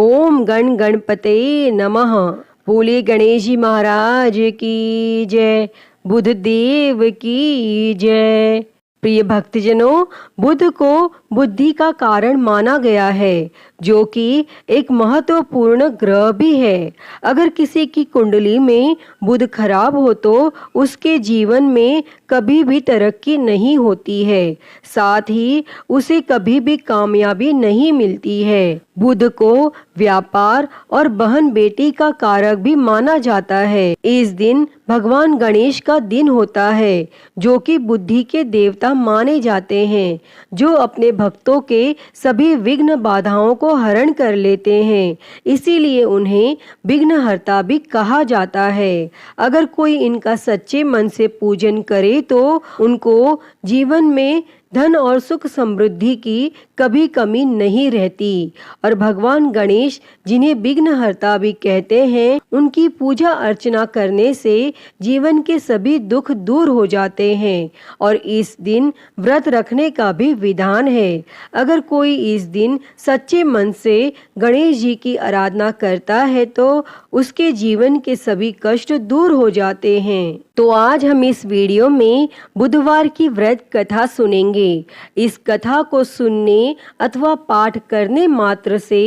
ओम गण गणपते नमः। बोले गणेश जी महाराज की जय, बुध देव की जय। प्रिय भक्तजनों, बुध को बुद्धि का कारण माना गया है, जो कि एक महत्वपूर्ण ग्रह भी है। अगर किसी की कुंडली में बुध खराब हो तो उसके जीवन में कभी भी तरक्की नहीं होती है, साथ ही उसे कभी भी कामयाबी नहीं मिलती है। बुध को व्यापार और बहन बेटी का कारक भी माना जाता है। इस दिन भगवान गणेश का दिन होता है, जो कि बुद्धि के देवता माने जाते हैं, जो अपने भक्तों के सभी विघ्न बाधाओं को हरण कर लेते हैं। इसीलिए उन्हें विघ्नहर्ता भी कहा जाता है। अगर कोई इनका सच्चे मन से पूजन करे तो उनको जीवन में धन और सुख समृद्धि की कभी कमी नहीं रहती। और भगवान गणेश, जिन्हें विघ्नहर्ता भी कहते हैं, उनकी पूजा अर्चना करने से जीवन के सभी दुख दूर हो जाते हैं। और इस दिन व्रत रखने का भी विधान है। अगर कोई इस दिन सच्चे मन से गणेश जी की आराधना करता है तो उसके जीवन के सभी कष्ट दूर हो जाते हैं। तो आज हम इस वीडियो में बुधवार की व्रत कथा सुनेंगे। इस कथा को सुनने अथवा पाठ करने मात्र से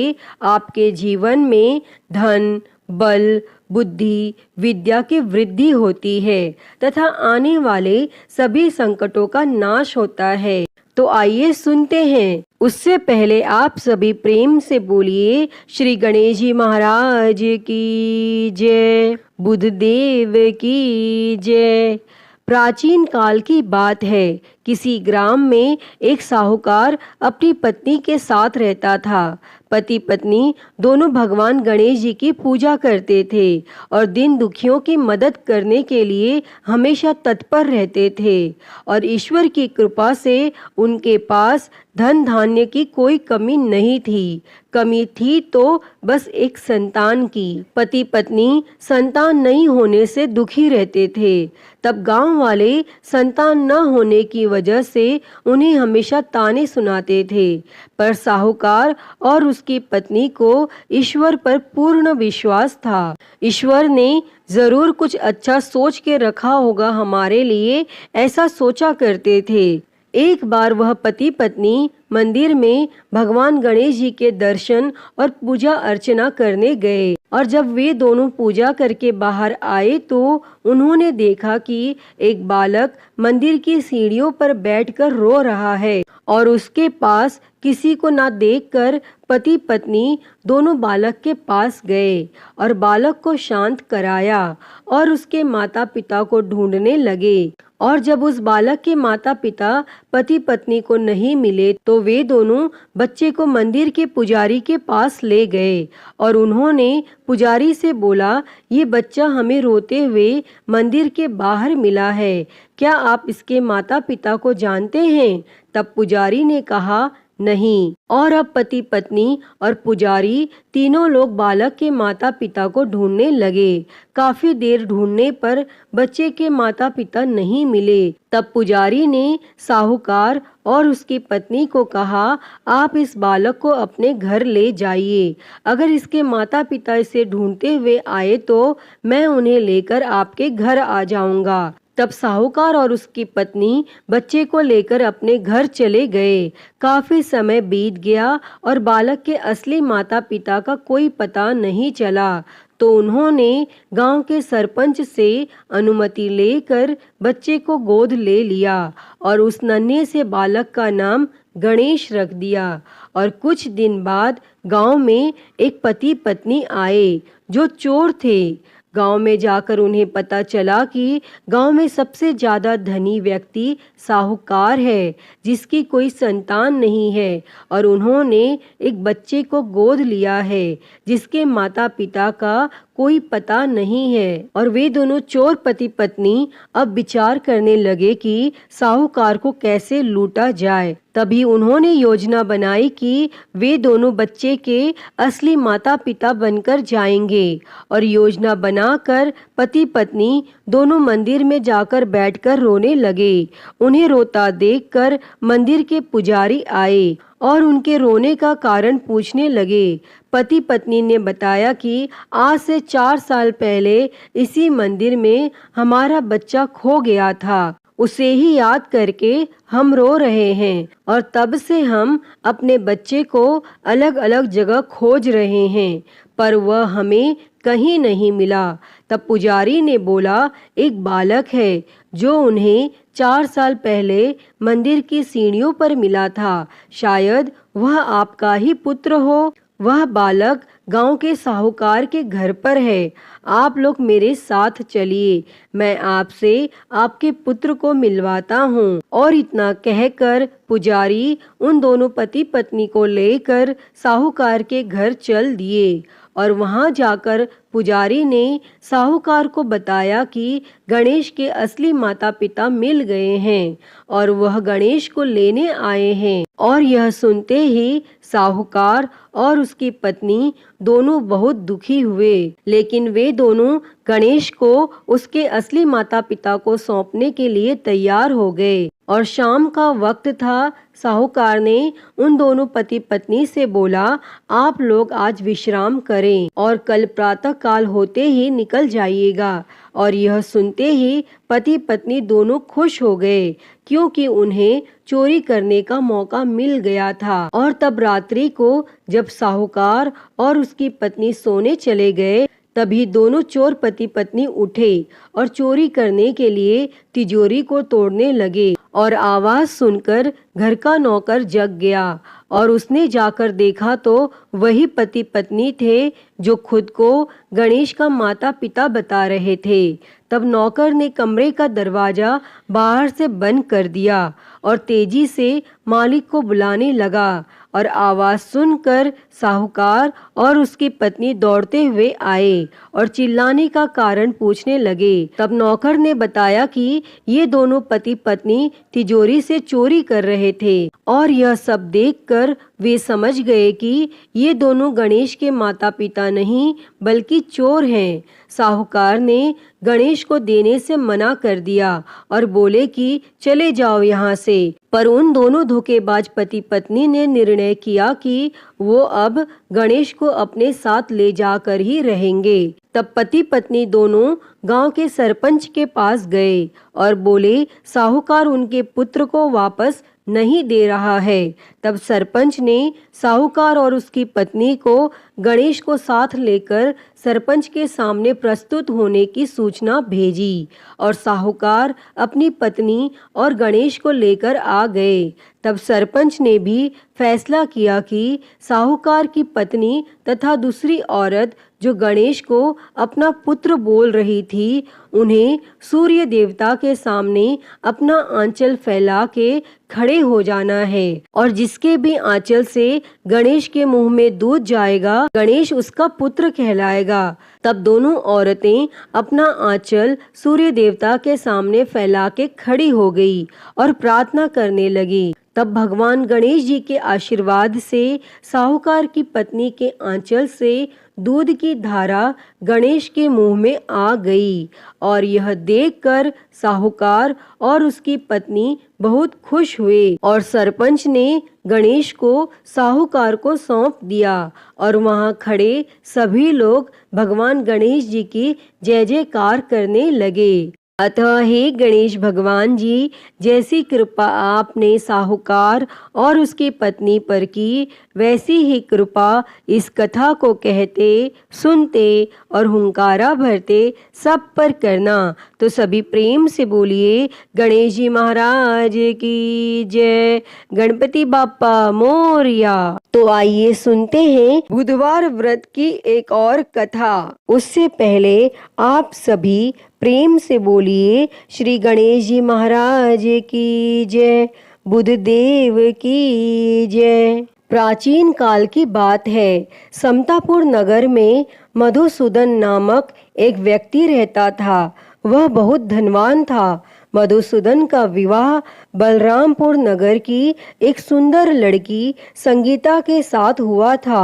आपके जीवन में धन, बल, बुद्धि, विद्या की वृद्धि होती है तथा आने वाले सभी संकटों का नाश होता है। तो आइए सुनते हैं। उससे पहले आप सभी प्रेम से बोलिए श्री गणेश जी महाराज की जय, बुध देव की जय। प्राचीन काल की बात है। किसी ग्राम में एक साहूकार अपनी पत्नी के साथ रहता था। पति पत्नी दोनों भगवान गणेश जी की पूजा करते थे और दिन दुखियों की मदद करने के लिए हमेशा तत्पर रहते थे। और ईश्वर की कृपा से उनके पास धन धान्य की कोई कमी नहीं थी। कमी थी तो बस एक संतान की। पति पत्नी संतान नहीं होने से दुखी रहते थे। तब गांव वाले संतान न होने की वजह से उन्हें हमेशा ताने सुनाते थे। पर साहूकार और उसकी पत्नी को ईश्वर पर पूर्ण विश्वास था। ईश्वर ने जरूर कुछ अच्छा सोच के रखा होगा हमारे लिए, ऐसा सोचा करते थे। एक बार वह पति पत्नी मंदिर में भगवान गणेश जी के दर्शन और पूजा अर्चना करने गए। और जब वे दोनों पूजा करके बाहर आए तो उन्होंने देखा कि एक बालक मंदिर की सीढ़ियों पर बैठकर रो रहा है। और उसके पास किसी को ना देखकर पति पत्नी दोनों बालक के पास गए और बालक को शांत कराया और उसके माता पिता को ढूंढने लगे। और जब उस बालक के माता पिता पति पत्नी को नहीं मिले तो वे दोनों बच्चे को मंदिर के पुजारी के पास ले गए और उन्होंने पुजारी से बोला, ये बच्चा हमें रोते हुए मंदिर के बाहर मिला है, क्या आप इसके माता पिता को जानते हैं? तब पुजारी ने कहा, नहीं। और अब पति पत्नी और पुजारी तीनों लोग बालक के माता पिता को ढूंढने लगे। काफी देर ढूंढने पर बच्चे के माता पिता नहीं मिले। तब पुजारी ने साहूकार और उसकी पत्नी को कहा, आप इस बालक को अपने घर ले जाइए। अगर इसके माता पिता इसे ढूंढते हुए आए तो मैं उन्हें लेकर आपके घर आ जाऊंगा। तब साहूकार और उसकी पत्नी बच्चे को लेकर अपने घर चले गए। काफी समय बीत गया और बालक के असली माता पिता का कोई पता नहीं चला। तो उन्होंने गांव के सरपंच से अनुमति लेकर बच्चे को गोद ले लिया और उस नन्हे से बालक का नाम गणेश रख दिया। और कुछ दिन बाद गांव में एक पति पत्नी आए जो चोर थे। गांव में जाकर उन्हें पता चला कि गांव में सबसे ज्यादा धनी व्यक्ति साहूकार है, जिसकी कोई संतान नहीं है और उन्होंने एक बच्चे को गोद लिया है जिसके माता पिता का कोई पता नहीं है। और वे दोनों चोर पति पत्नी अब विचार करने लगे कि साहूकार को कैसे लूटा जाए। तभी उन्होंने योजना बनाई कि वे दोनों बच्चे के असली माता पिता बनकर जाएंगे और योजना बनाकर पति पत्नी दोनों मंदिर में जाकर बैठकर रोने लगे। उन्हें रोता देखकर मंदिर के पुजारी आए और उनके रोने का कारण पूछने लगे। पति पत्नी ने बताया कि आज से 4 साल पहले इसी मंदिर में हमारा बच्चा खो गया था, उसे ही याद करके हम रो रहे हैं और तब से हम अपने बच्चे को अलग अलग जगह खोज रहे हैं, पर वह हमें कहीं नहीं मिला। तब पुजारी ने बोला, एक बालक है जो उन्हें 4 साल पहले मंदिर की सीढ़ियों पर मिला था, शायद वह आपका ही पुत्र हो। वह बालक गांव के साहूकार के घर पर है, आप लोग मेरे साथ चलिए, मैं आपसे आपके पुत्र को मिलवाता हूँ। और इतना कहकर पुजारी उन दोनों पति पत्नी को लेकर साहूकार के घर चल दिए और वहां जाकर पुजारी ने साहूकार को बताया कि गणेश के असली माता पिता मिल गए हैं और वह गणेश को लेने आए हैं। और यह सुनते ही साहूकार और उसकी पत्नी दोनों बहुत दुखी हुए, लेकिन वे दोनों गणेश को उसके असली माता पिता को सौंपने के लिए तैयार हो गए। और शाम का वक्त था। साहूकार ने उन दोनों पति पत्नी से बोला, आप लोग आज विश्राम करें और कल प्रातः काल होते ही निकल जाइएगा। और यह सुनते ही पति पत्नी दोनों खुश हो गए, क्योंकि उन्हें चोरी करने का मौका मिल गया था। और तब रात्रि को जब साहूकार और उसकी पत्नी सोने चले गए, तभी दोनों चोर पति पत्नी उठे और चोरी करने के लिए तिजोरी को तोड़ने लगे। और आवाज सुनकर घर का नौकर जग गया और उसने जाकर देखा तो वही पति पत्नी थे जो खुद को गणेश का माता पिता बता रहे थे। तब नौकर ने कमरे का दरवाजा बाहर से बंद कर दिया और तेजी से मालिक को बुलाने लगा। और आवाज सुनकर साहूकार और उसकी पत्नी दौड़ते हुए आए और चिल्लाने का कारण पूछने लगे। तब नौकर ने बताया कि ये दोनों पति पत्नी तिजोरी से चोरी कर रहे थे और यह सब देखकर वे समझ गए कि ये दोनों गणेश के माता पिता नहीं बल्कि चोर हैं। साहूकार ने गणेश को देने से मना कर दिया और बोले कि चले जाओ यहाँ से। पर उन दोनों धोखेबाज पति पत्नी ने निर्णय किया कि वो अब गणेश को अपने साथ ले जाकर ही रहेंगे। तब पति पत्नी दोनों गांव के सरपंच के पास गए और बोले, साहूकार उनके पुत्र को वापस नहीं दे रहा है। तब सरपंच ने साहूकार और उसकी पत्नी को गणेश को साथ लेकर सरपंच के सामने प्रस्तुत होने की सूचना भेजी और साहूकार अपनी पत्नी और गणेश को लेकर आ गए। तब सरपंच ने भी फैसला किया कि साहूकार की पत्नी तथा दूसरी औरत जो गणेश को अपना पुत्र बोल रही थी, उन्हें सूर्य देवता के सामने अपना आंचल फैला के खड़े हो जाना है और जिसके भी आंचल से गणेश के मुंह में दूध जाएगा, गणेश उसका पुत्र कहलाएगा। तब दोनों औरतें अपना आंचल सूर्य देवता के सामने फैला के खड़ी हो गई और प्रार्थना करने लगी। तब भगवान गणेश जी के आशीर्वाद से साहूकार की पत्नी के आंचल से दूध की धारा गणेश के मुंह में आ गई और यह देखकर साहूकार और उसकी पत्नी बहुत खुश हुए और सरपंच ने गणेश को साहूकार को सौंप दिया और वहां खड़े सभी लोग भगवान गणेश जी की जय जयकार करने लगे। अतः हे गणेश भगवान जी, जैसी कृपा आपने साहूकार और उसकी पत्नी पर की, वैसी ही कृपा इस कथा को कहते, सुनते और हुंकारा भरते सब पर करना। तो सभी प्रेम से बोलिए, गणेश जी महाराज की जय, गणपति बाप्पा मोरया। तो आइए सुनते हैं बुधवार व्रत की एक और कथा। उससे पहले आप सभी प्रेम से बोलिए, श्री गणेश जी महाराज की जय, बुधदेव की जय। प्राचीन काल की बात है। समतापुर नगर में मधुसूदन नामक एक व्यक्ति रहता था। वह बहुत धनवान था। मधुसूदन का विवाह बलरामपुर नगर की एक सुंदर लड़की संगीता के साथ हुआ था।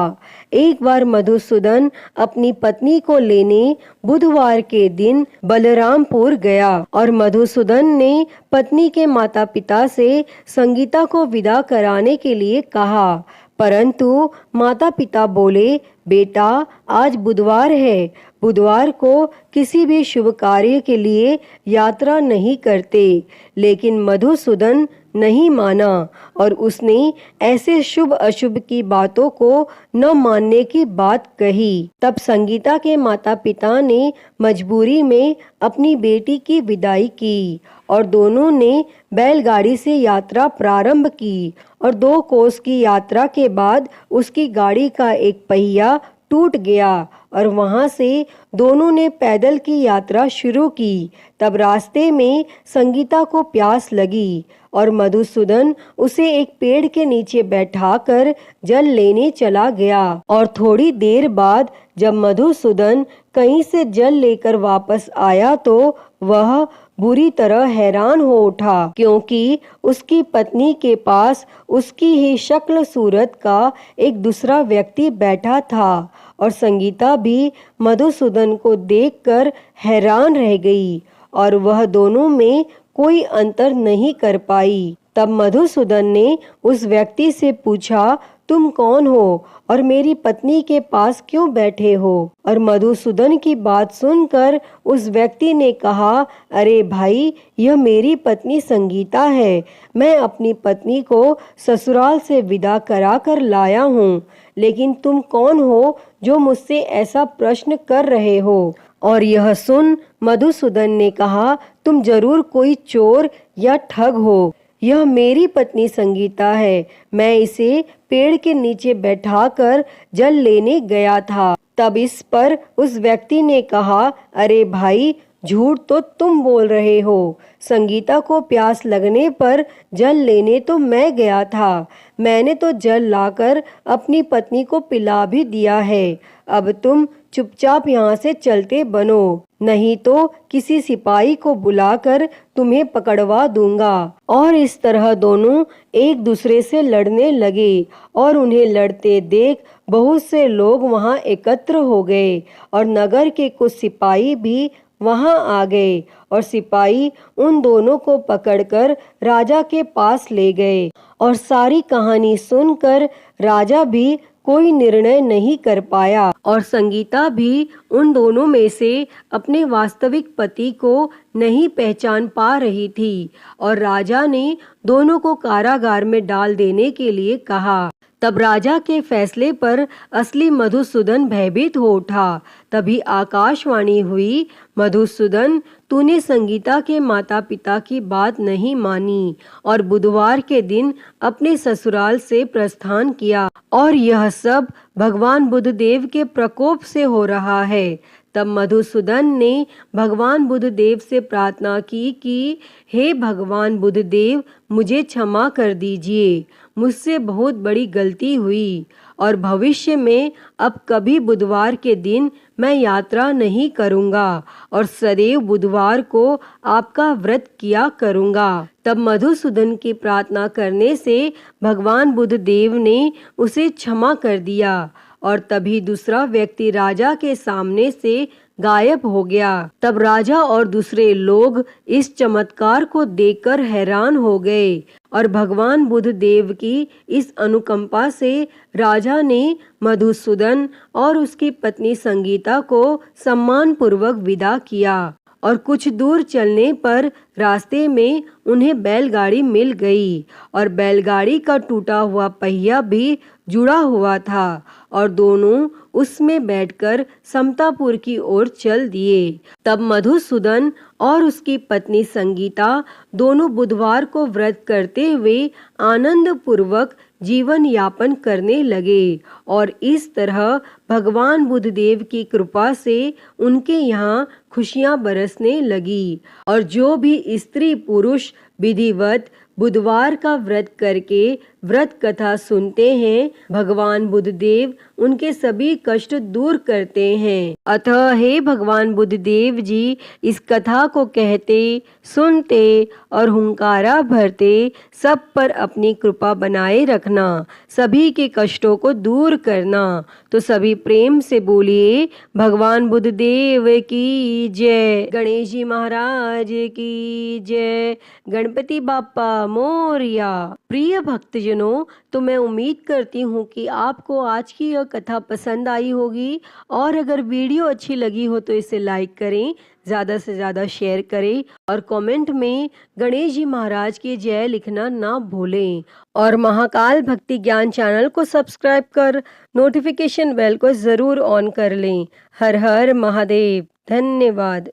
एक बार मधुसूदन अपनी पत्नी को लेने बुधवार के दिन बलरामपुर गया और मधुसूदन ने पत्नी के माता पिता से संगीता को विदा कराने के लिए कहा, परंतु माता पिता बोले, बेटा आज बुधवार है, बुधवार को किसी भी शुभ कार्य के लिए यात्रा नहीं करते। लेकिन मधुसूदन नहीं माना और उसने ऐसे शुभ अशुभ की बातों को न मानने की बात कही। तब संगीता के माता पिता ने मजबूरी में अपनी बेटी की विदाई की और दोनों ने बैलगाड़ी से यात्रा प्रारंभ की और 2 कोस की यात्रा के बाद उसकी गाड़ी का एक पहिया टूट गया और वहां से दोनों ने पैदल की यात्रा शुरू की। तब रास्ते में संगीता को प्यास लगी और मधुसूदन उसे एक पेड़ के नीचे बैठाकर जल लेने चला गया और थोड़ी देर बाद जब मधुसूदन कहीं से जल लेकर वापस आया तो वह बुरी तरह हैरान हो उठा, क्योंकि उसकी पत्नी के पास उसकी ही शक्ल सूरत का एक दूसरा व्यक्ति बैठा था और संगीता भी मधुसूदन को देखकर हैरान रह गई और वह दोनों में कोई अंतर नहीं कर पाई। तब मधुसूदन ने उस व्यक्ति से पूछा, तुम कौन हो और मेरी पत्नी के पास क्यों बैठे हो? और मधुसूदन की बात सुनकर उस व्यक्ति ने कहा, अरे भाई, यह मेरी पत्नी संगीता है। मैं अपनी पत्नी को ससुराल से विदा करा कर लाया हूँ, लेकिन तुम कौन हो जो मुझसे ऐसा प्रश्न कर रहे हो? और यह सुन मधुसूदन ने कहा, तुम जरूर कोई चोर या ठग हो। यह मेरी पत्नी संगीता है, मैं इसे पेड़ के नीचे बैठाकर जल लेने गया था। तब इस पर उस व्यक्ति ने कहा, अरे भाई, झूठ तो तुम बोल रहे हो। संगीता को प्यास लगने पर जल लेने तो मैं गया था। मैंने तो जल लाकर अपनी पत्नी को पिला भी दिया है। अब तुम चुपचाप यहाँ से चलते बनो, नहीं तो किसी सिपाही को बुलाकर तुम्हें पकड़वा दूंगा। और इस तरह दोनों एक दूसरे से लड़ने लगे और उन्हें लड़ते देख बहुत से लोग वहां एकत्र हो गए और नगर के कुछ सिपाही भी वहां आ गए और सिपाही उन दोनों को पकड़कर राजा के पास ले गए। और सारी कहानी सुनकर राजा भी कोई निर्णय नहीं कर पाया और संगीता भी उन दोनों में से अपने वास्तविक पति को नहीं पहचान पा रही थी और राजा ने दोनों को कारागार में डाल देने के लिए कहा। तब राजा के फैसले पर असली मधुसूदन भयभीत हो उठा। तभी आकाशवाणी हुई, मधुसूदन, तूने संगीता के माता पिता की बात नहीं मानी और बुधवार के दिन अपने ससुराल से प्रस्थान किया और यह सब भगवान बुद्धदेव के प्रकोप से हो रहा है। तब मधुसूदन ने भगवान बुद्धदेव से प्रार्थना की कि हे भगवान बुद्धदेव, मुझे क्षमा कर दीजिए, मुझसे बहुत बड़ी गलती हुई और भविष्य में अब कभी बुधवार के दिन मैं यात्रा नहीं करूंगा और सदैव बुधवार को आपका व्रत किया करूंगा। तब मधुसूदन की प्रार्थना करने से भगवान बुद्धदेव ने उसे क्षमा कर दिया और तभी दूसरा व्यक्ति राजा के सामने से गायब हो गया। तब राजा और दूसरे लोग इस चमत्कार को देखकर हैरान हो गए और भगवान बुद्धदेव की इस अनुकंपा से राजा ने मधुसूदन और उसकी पत्नी संगीता को सम्मान पूर्वक विदा किया और कुछ दूर चलने पर रास्ते में उन्हें बैलगाड़ी मिल गई और बैलगाड़ी का टूटा हुआ पहिया भी जुड़ा हुआ था और दोनों उसमें बैठकर समतापुर की ओर चल दिए। तब मधुसूदन और उसकी पत्नी संगीता दोनों बुधवार को व्रत करते हुए आनंद पूर्वक जीवन यापन करने लगे और इस तरह भगवान बुद्धदेव की कृपा से उनके यहाँ खुशियाँ बरसने लगी और जो भी स्त्री पुरुष विधिवत बुधवार का व्रत करके व्रत कथा सुनते हैं, भगवान बुद्धदेव उनके सभी कष्ट दूर करते हैं। अतः हे भगवान बुद्धदेव जी, इस कथा को कहते, सुनते और हुंकारा भरते सब पर अपनी कृपा बनाए रखना, सभी के कष्टों को दूर करना। तो सभी प्रेम से बोलिए भगवान बुद्धदेव की जय, गणेश जी महाराज की जय, गणपति बाप्पा मोरया। प्रिय भक्तजनों, तो मैं उम्मीद करती हूँ कि आपको आज की यह कथा पसंद आई होगी, और अगर वीडियो अच्छी लगी हो तो इसे लाइक करें, ज़्यादा से ज़्यादा शेयर करें और कमेंट में गणेश जी महाराज की जय लिखना ना भूलें। और महाकाल भक्ति ज्ञान चैनल को सब्सक्राइब कर नोटिफिकेशन बेल को ज़रूर ऑन कर लें। हर हर महादेव। धन्यवाद।